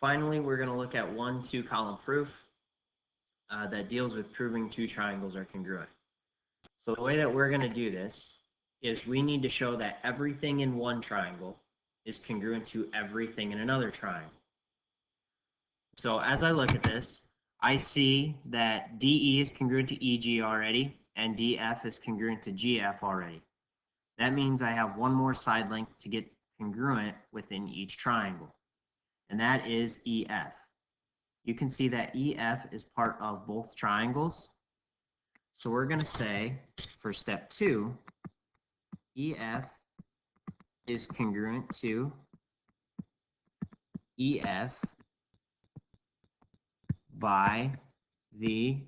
Finally, we're going to look at one two-column proof that deals with proving two triangles are congruent. So the way that we're going to do this is we need to show that everything in one triangle is congruent to everything in another triangle. So as I look at this, I see that DE is congruent to EG already, and DF is congruent to GF already. That means I have one more side length to get congruent within each triangle, and that is EF. You can see that EF is part of both triangles. So we're going to say for step 2, EF is congruent to EF by the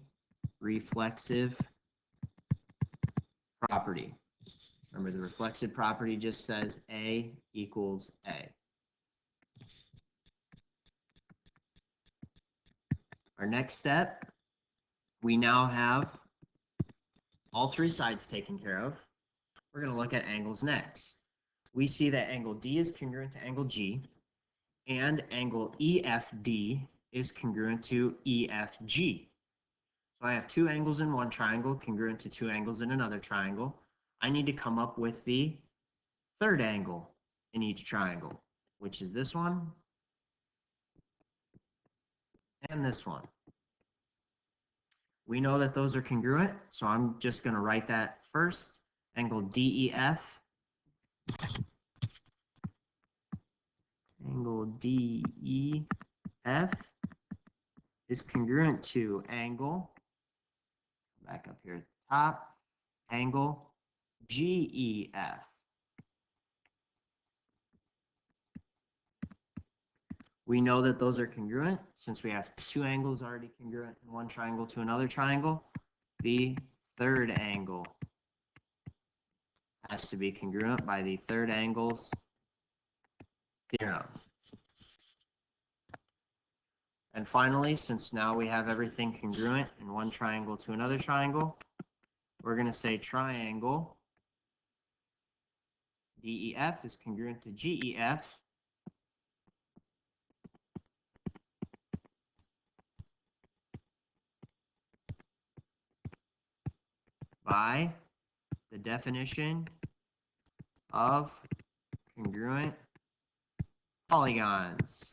reflexive property. Remember, the reflexive property just says A equals A. Our next step, we now have all three sides taken care of. We're going to look at angles next. We see that angle D is congruent to angle G, and angle EFD is congruent to EFG. So I have two angles in one triangle congruent to two angles in another triangle. I need to come up with the third angle in each triangle, which is this one and this one. We know that those are congruent, so I'm just going to write that first. Angle DEF. Angle DEF is congruent to angle, back up here at the top, angle GEF. We know that those are congruent since we have two angles already congruent in one triangle to another triangle. The third angle has to be congruent by the third angles theorem. And finally, since now we have everything congruent in one triangle to another triangle, we're going to say triangle DEF is congruent to GEF by the definition of congruent polygons.